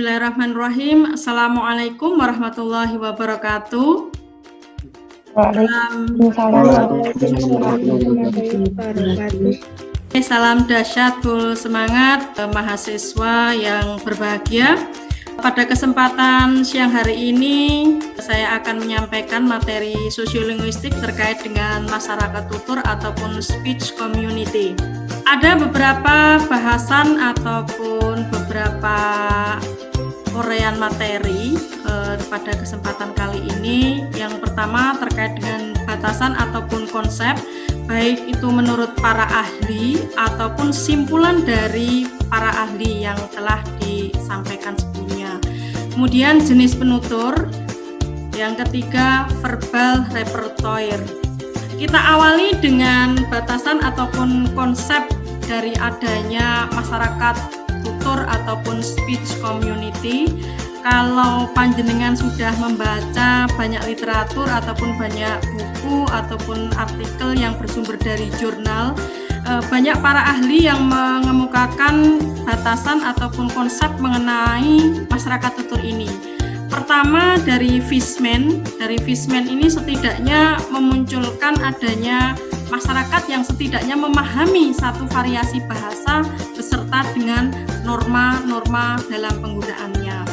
Bismillahirrahmanirrahim. Assalamualaikum warahmatullahi wabarakatuh. Salam dahsyat, full semangat mahasiswa yang berbahagia. Pada kesempatan siang hari ini saya akan menyampaikan materi sosiolinguistik terkait dengan masyarakat tutur ataupun speech community. Ada beberapa bahasan ataupun beberapa uraian materi pada kesempatan kali ini. Yang pertama terkait dengan batasan ataupun konsep, baik itu menurut para ahli ataupun simpulan dari para ahli yang telah disampaikan sebelumnya. Kemudian jenis penutur. Yang ketiga, verbal repertoire. Kita awali dengan batasan ataupun konsep dari adanya masyarakat tutur ataupun speech community. Kalau panjenengan sudah membaca banyak literatur ataupun banyak buku ataupun artikel yang bersumber dari jurnal, banyak para ahli yang mengemukakan batasan ataupun konsep mengenai masyarakat tutur ini. Pertama dari Fishman. Dari Fishman ini setidaknya memunculkan adanya masyarakat yang setidaknya memahami satu variasi bahasa beserta dengan norma-norma dalam penggunaannya.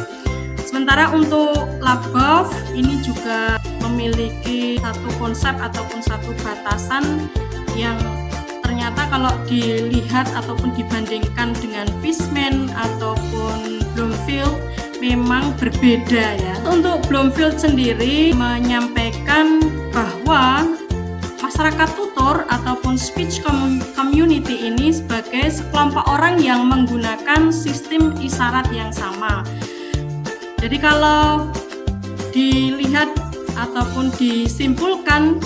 Sementara untuk Labov ini juga memiliki satu konsep ataupun satu batasan yang ternyata kalau dilihat ataupun dibandingkan dengan Fishman ataupun Bloomfield memang berbeda ya. Untuk Bloomfield sendiri menyampaikan bahwa masyarakat tutur ataupun speech community ini sebagai sekelompok orang yang menggunakan sistem isyarat yang sama. Jadi kalau dilihat ataupun disimpulkan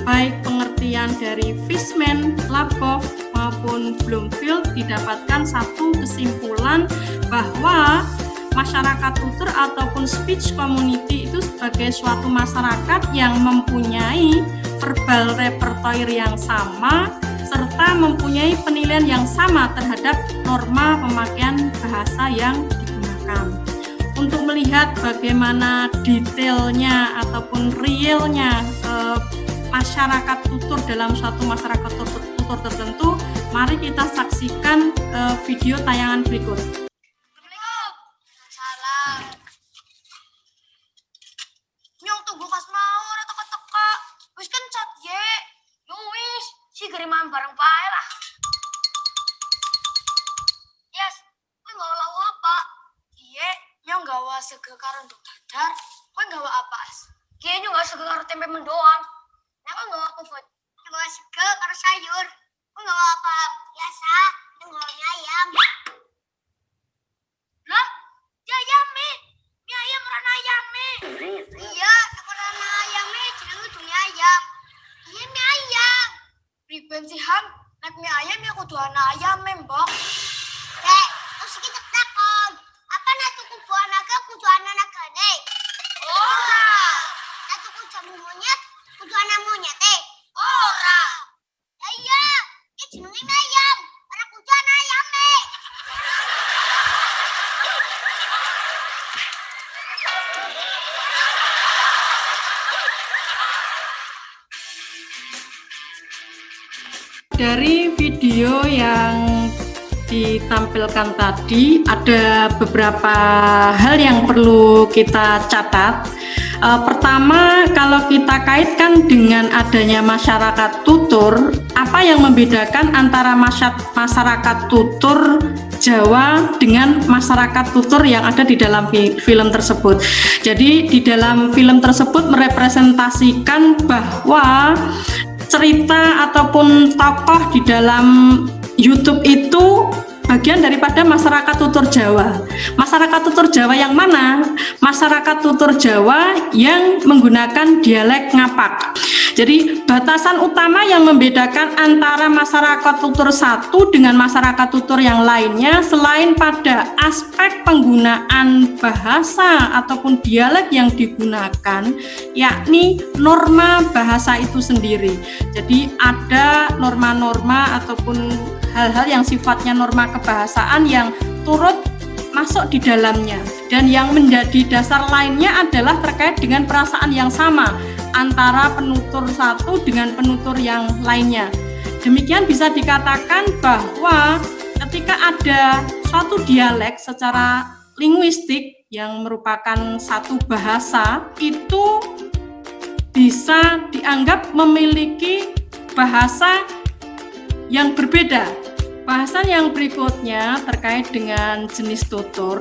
baik pengertian dari Fishman, Labov maupun Bloomfield didapatkan satu kesimpulan bahwa masyarakat tutur ataupun speech community itu sebagai suatu masyarakat yang mempunyai verbal repertoire yang sama serta mempunyai penilaian yang sama terhadap norma pemakaian bahasa yang digunakan. Untuk melihat bagaimana detailnya ataupun realnya masyarakat tutur dalam suatu masyarakat tutur tertentu, mari kita saksikan video tayangan berikut. Kiriman bareng pae lah. Yes, kowe nggawa lauk apa? Iye, nyong nggawa sego karo nduk dadar. Kowe nggawa apa, As? Kiye nyong nggawa sego karo tempe mendoan. Nek kowe nggawa apa, Fut? Nggawa sego karo sayur. Kowe nggawa apa? Biasa, nyong nggawa mie ayam. Lah, ya ayame. Mie ayam ora ayame. Iya, ora ayame jenenge mie ayam. Iya mie ayam. Riben sihan, nek mie ayam ya kudu ana ayam mbok. Terus kita takon, apa nek tuku buah naga kudu ana nagane? Ora. Nek tuku jamu monyet kudu ana monyete? Ora. Ya iya, iki jenenge mie ayam, ora kudu ana ayame. Dari video yang ditampilkan tadi ada beberapa hal yang perlu kita catat. Pertama, kalau kita kaitkan dengan adanya masyarakat tutur, apa yang membedakan antara masyarakat tutur Jawa dengan masyarakat tutur yang ada di dalam film tersebut. Jadi di dalam film tersebut merepresentasikan bahwa cerita ataupun tokoh di dalam YouTube itu bagian daripada masyarakat tutur Jawa. Masyarakat tutur Jawa yang mana? Masyarakat tutur Jawa yang menggunakan dialek Ngapak. Jadi batasan utama yang membedakan antara masyarakat tutur satu dengan masyarakat tutur yang lainnya selain pada aspek penggunaan bahasa ataupun dialek yang digunakan, yakni norma bahasa itu sendiri. Jadi ada norma-norma ataupun hal-hal yang sifatnya norma kebahasaan yang turut masuk di dalamnya. Dan yang menjadi dasar lainnya adalah terkait dengan perasaan yang sama antara penutur satu dengan penutur yang lainnya. Demikian bisa dikatakan bahwa ketika ada suatu dialek secara linguistik yang merupakan satu bahasa, itu bisa dianggap memiliki bahasa yang berbeda. Bahasan yang berikutnya terkait dengan jenis tutur,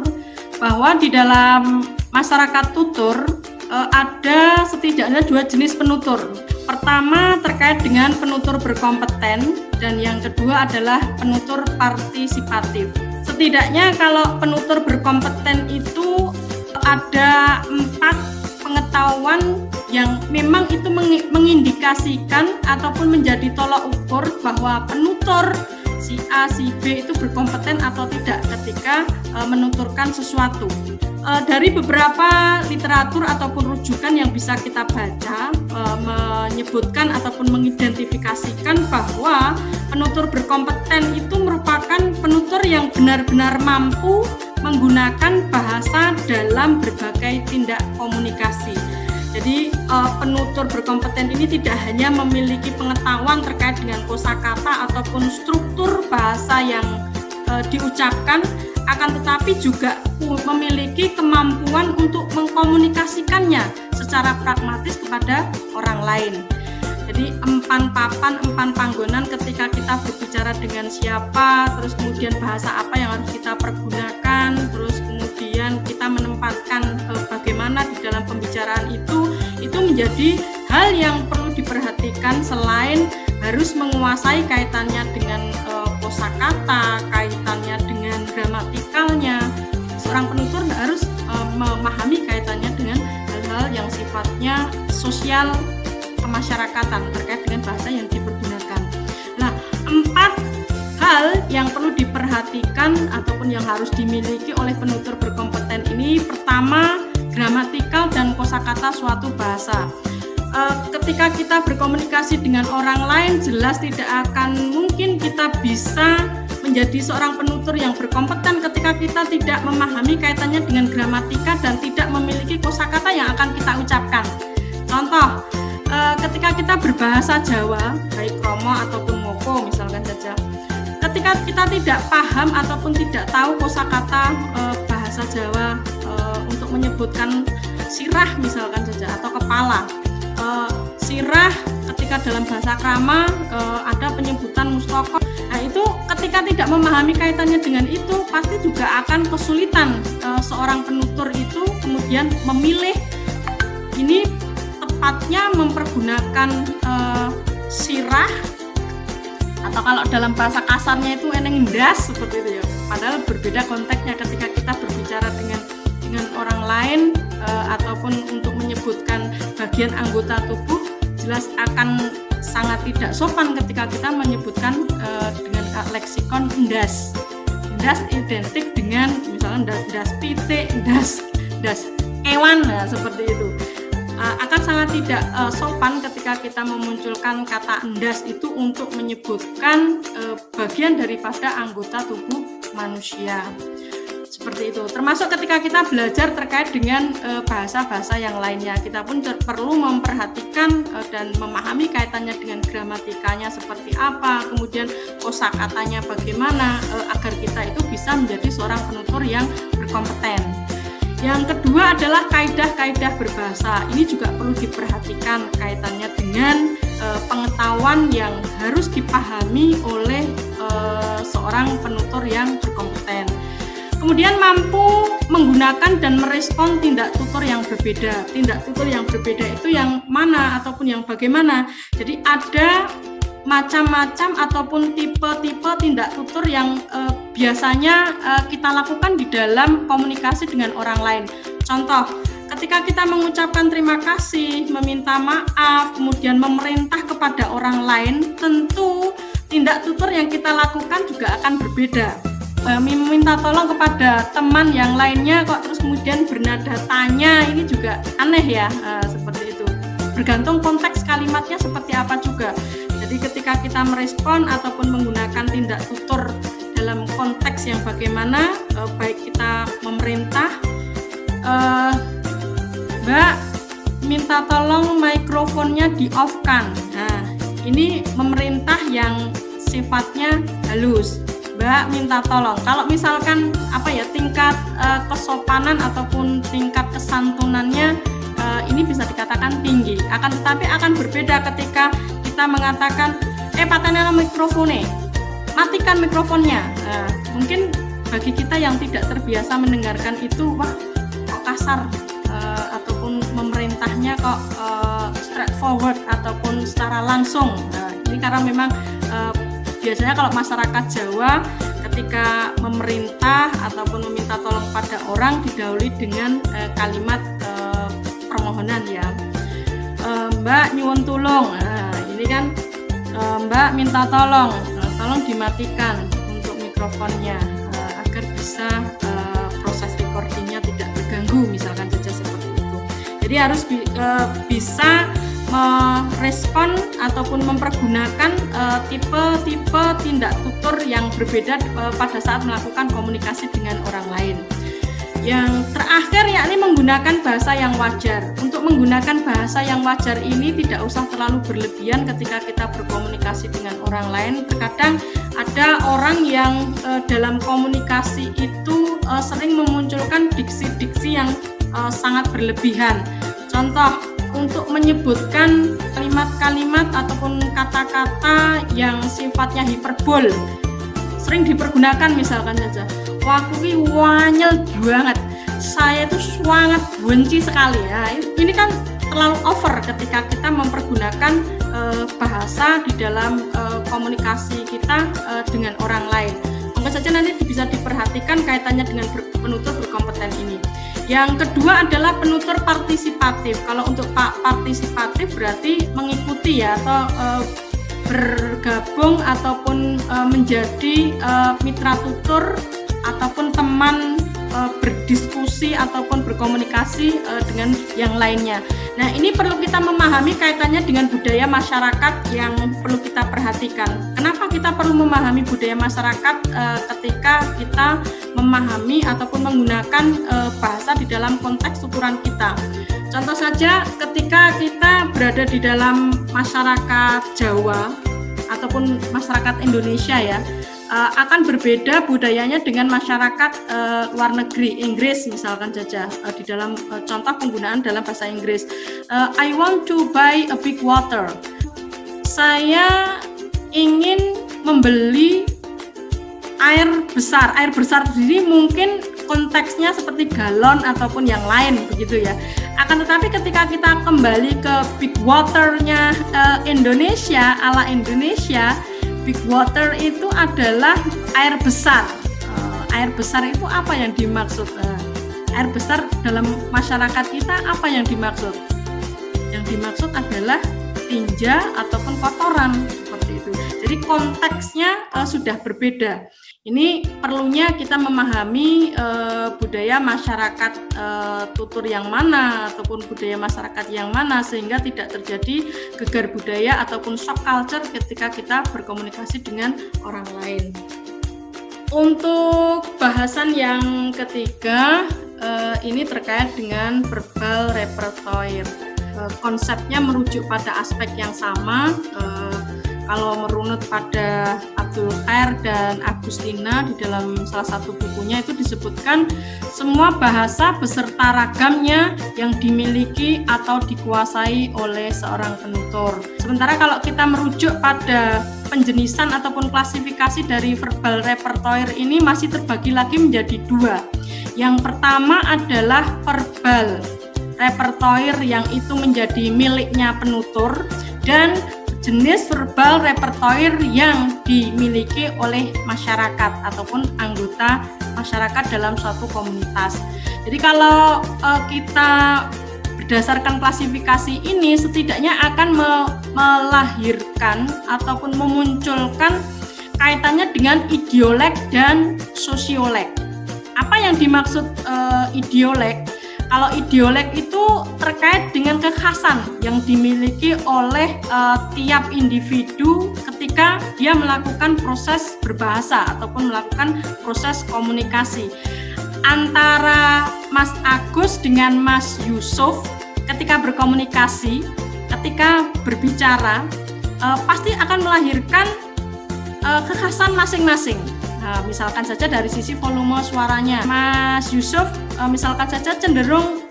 bahwa di dalam masyarakat tutur ada setidaknya 2 jenis penutur. Pertama terkait dengan penutur berkompeten, dan yang kedua adalah penutur partisipatif. Setidaknya kalau penutur berkompeten itu ada 4 pengetahuan yang memang itu mengindikasikan ataupun menjadi tolak ukur bahwa penutur si A, si B itu berkompeten atau tidak ketika menuturkan sesuatu. Dari beberapa literatur ataupun rujukan yang bisa kita baca menyebutkan ataupun mengidentifikasikan bahwa penutur berkompeten itu merupakan penutur yang benar-benar mampu menggunakan bahasa dalam berbagai tindak komunikasi. Jadi penutur berkompeten ini tidak hanya memiliki pengetahuan terkait dengan kosakata ataupun struktur bahasa yang diucapkan, akan tetapi juga memiliki kemampuan untuk mengkomunikasikannya secara pragmatis kepada orang lain. Jadi empan papan, empan panggonan ketika kita berbicara dengan siapa, terus kemudian bahasa apa yang harus kita pergunakan, terus kemudian kita menempatkan bagaimana di dalam pembicaraan itu menjadi hal yang perlu diperhatikan selain harus menguasai kaitannya dengan kosakata, kaitannya dengan gramatikalnya. Seorang penutur harus memahami kaitannya dengan hal-hal yang sifatnya sosial kemasyarakatan terkait dengan bahasa yang dipergunakan. Nah, 4 hal yang perlu diperhatikan ataupun yang harus dimiliki oleh penutur berkompeten ini. Pertama, gramatikal dan kosakata suatu bahasa. Ketika kita berkomunikasi dengan orang lain, jelas tidak akan mungkin kita bisa menjadi seorang penutur yang berkompeten ketika kita tidak memahami kaitannya dengan gramatika dan tidak memiliki kosakata yang akan kita ucapkan. Contoh, ketika kita berbahasa Jawa, baik kromo ataupun ngoko misalkan saja, ketika kita tidak paham ataupun tidak tahu kosakata bahasa Jawa untuk menyebutkan sirah misalkan saja atau kepala, sirah ketika dalam bahasa krama ada penyebutan mustoko. Nah, itu ketika tidak memahami kaitannya dengan itu pasti juga akan kesulitan seorang penutur itu kemudian memilih ini tepatnya mempergunakan sirah, atau kalau dalam bahasa kasarnya itu eneng ndas seperti itu ya. Padahal berbeda konteksnya ketika kita berbicara dengan orang lain ataupun untuk menyebutkan bagian anggota tubuh, jelas akan sangat tidak sopan ketika kita menyebutkan dengan leksikon ndas. Ndas identik dengan misalnya ndas pitik, ndas kewan, nah, seperti itu. Akan sangat tidak sopan ketika kita memunculkan kata ndas itu untuk menyebutkan bagian daripada anggota tubuh manusia. Seperti itu. Termasuk ketika kita belajar terkait dengan bahasa-bahasa yang lainnya, kita pun perlu memperhatikan dan memahami kaitannya dengan gramatikanya seperti apa, kemudian kosakatanya bagaimana, agar kita itu bisa menjadi seorang penutur yang berkompeten. Yang kedua adalah kaidah-kaidah berbahasa. Ini juga perlu diperhatikan kaitannya dengan pengetahuan yang harus dipahami oleh seorang penutur yang berkompeten. Kemudian mampu menggunakan dan merespon tindak tutur yang berbeda. Tindak tutur yang berbeda itu yang mana ataupun yang bagaimana. Jadi ada macam-macam ataupun tipe-tipe tindak tutur yang biasanya kita lakukan di dalam komunikasi dengan orang lain. Contoh, ketika kita mengucapkan terima kasih, meminta maaf, kemudian memerintah kepada orang lain, tentu tindak tutur yang kita lakukan juga akan berbeda. Meminta tolong kepada teman yang lainnya kok terus kemudian bernada tanya, ini juga aneh ya, seperti itu. Bergantung konteks kalimatnya seperti apa juga. Jadi ketika kita merespon ataupun menggunakan tindak tutur dalam konteks yang bagaimana, baik kita memerintah, Mbak minta tolong mikrofonnya di-off-kan. Nah, ini memerintah yang sifatnya halus. Mbak minta tolong. Kalau misalkan tingkat kesopanan ataupun tingkat kesantunannya ini bisa dikatakan tinggi. Akan tetapi akan berbeda ketika kita mengatakan pateni mikrofone. Matikan mikrofonnya. Mungkin bagi kita yang tidak terbiasa mendengarkan itu, wah kok kasar, ataupun memerintahnya kok straightforward ataupun secara langsung. Ini karena memang biasanya kalau masyarakat Jawa ketika memerintah ataupun meminta tolong pada orang didahului dengan kalimat permohonan ya. Mbak nyuwun tulung. Ini kan Mbak minta tolong, tolong dimatikan untuk mikrofonnya agar bisa proses recordingnya tidak terganggu, misalkan saja seperti itu. Jadi harus bisa merespon ataupun mempergunakan tipe-tipe tindak tutur yang berbeda pada saat melakukan komunikasi dengan orang lain. Yang terakhir yakni menggunakan bahasa yang wajar. Untuk menggunakan bahasa yang wajar ini tidak usah terlalu berlebihan ketika kita berkomunikasi dengan orang lain. Terkadang ada orang yang dalam komunikasi itu sering memunculkan diksi-diksi yang sangat berlebihan. Contoh, untuk menyebutkan kalimat-kalimat ataupun kata-kata yang sifatnya hiperbol sering dipergunakan, misalkan saja, wah kuwi wanyel banget, saya itu sangat benci sekali ya. Ini kan terlalu over ketika kita mempergunakan bahasa di dalam komunikasi kita dengan orang lain. Mungkin saja nanti bisa diperhatikan kaitannya dengan penutur berkompeten ini. Yang kedua adalah penutur partisipatif. Kalau untuk partisipatif berarti mengikuti ya, atau bergabung ataupun menjadi mitra tutur ataupun teman berdiskusi ataupun berkomunikasi dengan yang lainnya. Nah, ini perlu kita memahami kaitannya dengan budaya masyarakat yang perlu kita perhatikan. Kenapa kita perlu memahami budaya masyarakat ketika kita memahami ataupun menggunakan bahasa di dalam konteks tuturan kita? Contoh saja ketika kita berada di dalam masyarakat Jawa ataupun masyarakat Indonesia ya, akan berbeda budayanya dengan masyarakat luar negeri, Inggris misalkan saja, di dalam contoh penggunaan dalam bahasa Inggris. I want to buy a big water. Saya ingin membeli air besar. Air besar sendiri mungkin konteksnya seperti galon ataupun yang lain begitu ya. Akan tetapi ketika kita kembali ke big water-nya Indonesia, ala Indonesia, big water itu adalah air besar. Air besar itu apa yang dimaksud? Air besar dalam masyarakat kita apa yang dimaksud? Yang dimaksud adalah tinja ataupun kotoran seperti itu. Jadi konteksnya sudah berbeda. Ini perlunya kita memahami budaya masyarakat tutur yang mana ataupun budaya masyarakat yang mana sehingga tidak terjadi gegar budaya ataupun shock culture ketika kita berkomunikasi dengan orang lain. Untuk bahasan yang ketiga ini terkait dengan verbal repertoire. Konsepnya merujuk pada aspek yang sama. Kalau merunut pada Abdul Khair dan Agustina di dalam salah satu bukunya itu disebutkan semua bahasa beserta ragamnya yang dimiliki atau dikuasai oleh seorang penutur. Sementara kalau kita merujuk pada penjenisan ataupun klasifikasi dari verbal repertoire ini masih terbagi lagi menjadi dua. Yang pertama adalah verbal repertoire yang itu menjadi miliknya penutur, dan jenis verbal repertoire yang dimiliki oleh masyarakat ataupun anggota masyarakat dalam suatu komunitas. Jadi kalau kita berdasarkan klasifikasi ini setidaknya akan melahirkan ataupun memunculkan kaitannya dengan idiolek dan sosiolek. Apa yang dimaksud idiolek? Kalau idiolek itu terkait dengan kekhasan yang dimiliki oleh tiap individu ketika ketika dia melakukan proses berbahasa ataupun melakukan proses komunikasi. Antara Mas Agus dengan Mas Yusuf ketika berkomunikasi, ketika berbicara, pasti akan melahirkan kekhasan masing-masing. Nah, misalkan saja dari sisi volume suaranya, Mas Yusuf misalkan saja cenderung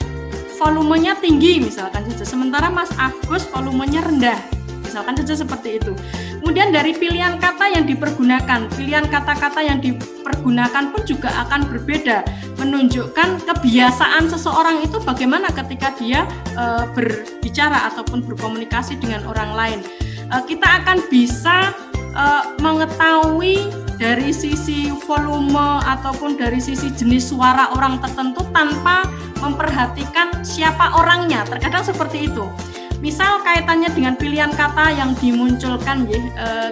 volumenya tinggi misalkan saja, sementara Mas Agus volumenya rendah, misalkan saja seperti itu. Kemudian dari pilihan kata yang dipergunakan, pilihan kata-kata yang dipergunakan pun juga akan berbeda, menunjukkan kebiasaan seseorang itu bagaimana ketika dia berbicara ataupun berkomunikasi dengan orang lain. Kita akan bisa mengetahui dari sisi volume ataupun dari sisi jenis suara orang tertentu tanpa memperhatikan siapa orangnya. Terkadang seperti itu. Misal kaitannya dengan pilihan kata yang dimunculkan,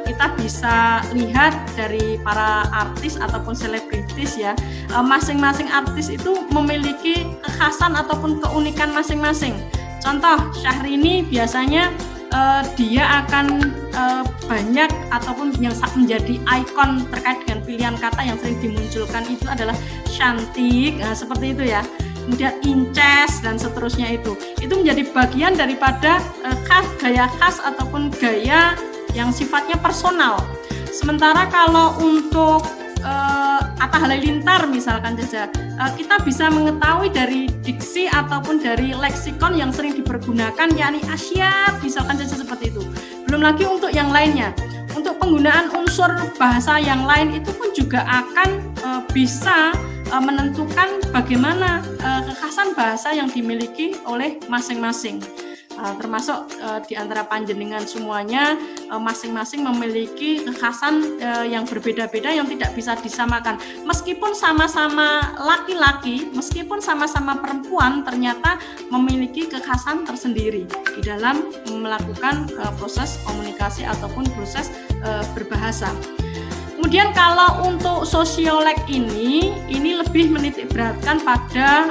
kita bisa lihat dari para artis ataupun selebritis ya, masing-masing artis itu memiliki kekhasan ataupun keunikan masing-masing. Contoh, Syahrini biasanya dia akan banyak ataupun yang menjadi ikon terkait dengan pilihan kata yang sering dimunculkan itu adalah cantik, seperti itu ya. Kemudian inces dan seterusnya itu menjadi bagian daripada gaya khas ataupun gaya yang sifatnya personal. Sementara kalau untuk Atta Halilintar misalkan saja, kita bisa mengetahui dari diksi ataupun dari leksikon yang sering dipergunakan, yakni asyap misalkan saja seperti itu. Belum lagi untuk yang lainnya, untuk penggunaan unsur bahasa yang lain itu pun juga akan bisa menentukan bagaimana kekhasan bahasa yang dimiliki oleh masing-masing. Termasuk di antara panjenengan semuanya masing-masing memiliki kekhasan yang berbeda-beda yang tidak bisa disamakan. Meskipun sama-sama laki-laki, meskipun sama-sama perempuan, ternyata memiliki kekhasan tersendiri di dalam melakukan proses komunikasi ataupun proses berbahasa. Kemudian kalau untuk sosiolek ini lebih menitik beratkan pada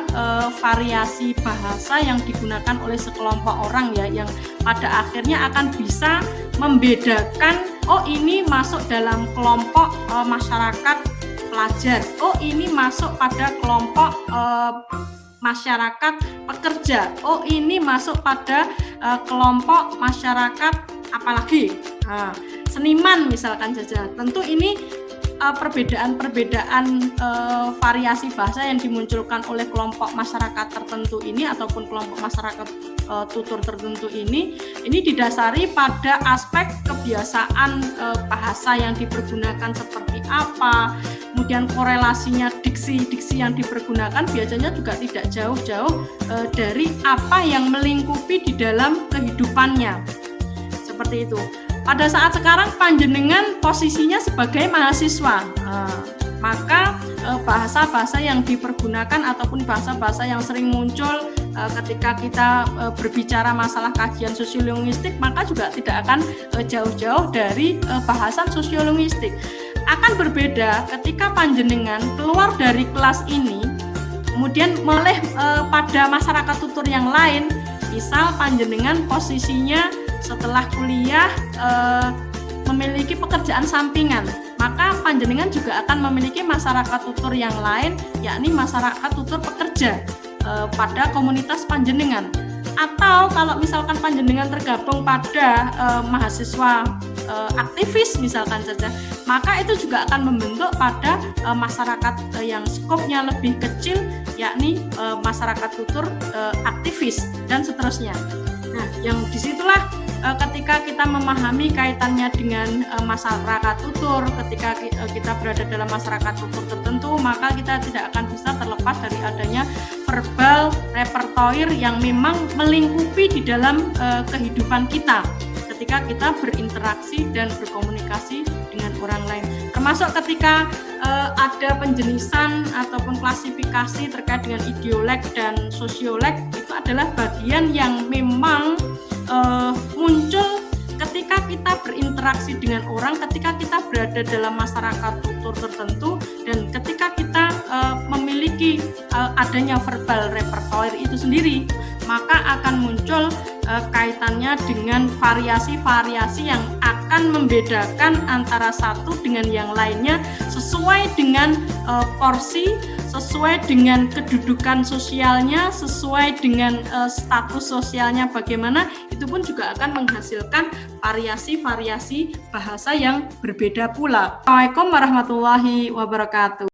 variasi bahasa yang digunakan oleh sekelompok orang ya, yang pada akhirnya akan bisa membedakan, oh ini masuk dalam kelompok masyarakat pelajar, oh ini masuk pada kelompok masyarakat pekerja, oh ini masuk pada kelompok masyarakat apalagi seniman misalkan saja. Tentu ini perbedaan-perbedaan variasi bahasa yang dimunculkan oleh kelompok masyarakat tertentu ini ataupun kelompok masyarakat tutur tertentu ini didasari pada aspek kebiasaan bahasa yang dipergunakan seperti apa, kemudian korelasinya diksi-diksi yang dipergunakan biasanya juga tidak jauh-jauh dari apa yang melingkupi di dalam kehidupannya. Seperti itu. Pada saat sekarang panjenengan posisinya sebagai mahasiswa, maka bahasa-bahasa yang dipergunakan ataupun bahasa-bahasa yang sering muncul ketika kita berbicara masalah kajian sosiolinguistik, maka juga tidak akan jauh-jauh dari bahasan sosiolinguistik. Akan berbeda ketika panjenengan keluar dari kelas ini, kemudian meleh pada masyarakat tutur yang lain, misal panjenengan posisinya setelah kuliah memiliki pekerjaan sampingan, maka panjenengan juga akan memiliki masyarakat tutur yang lain, yakni masyarakat tutur pekerja pada komunitas panjenengan. Atau kalau misalkan panjenengan tergabung pada mahasiswa aktivis misalkan saja, maka itu juga akan membentuk pada masyarakat yang skopnya lebih kecil, yakni masyarakat tutur aktivis dan seterusnya. Nah, yang disitulah ketika kita memahami kaitannya dengan masyarakat tutur, ketika kita berada dalam masyarakat tutur tertentu, maka kita tidak akan bisa terlepas dari adanya verbal repertoire yang memang melingkupi di dalam kehidupan kita ketika kita berinteraksi dan berkomunikasi dengan orang lain. Termasuk ketika ada penjenisan ataupun klasifikasi terkait dengan idiolek dan sosiolek, itu adalah bagian yang memang muncul ketika kita berinteraksi dengan orang, ketika kita berada dalam masyarakat tutur tertentu, dan ketika kita memiliki adanya verbal repertoire itu sendiri. maka akan muncul kaitannya dengan variasi-variasi yang akan membedakan antara satu dengan yang lainnya sesuai dengan porsi, sesuai dengan kedudukan sosialnya, sesuai dengan status sosialnya bagaimana, itu pun juga akan menghasilkan variasi-variasi bahasa yang berbeda pula. Assalamualaikum warahmatullahi wabarakatuh.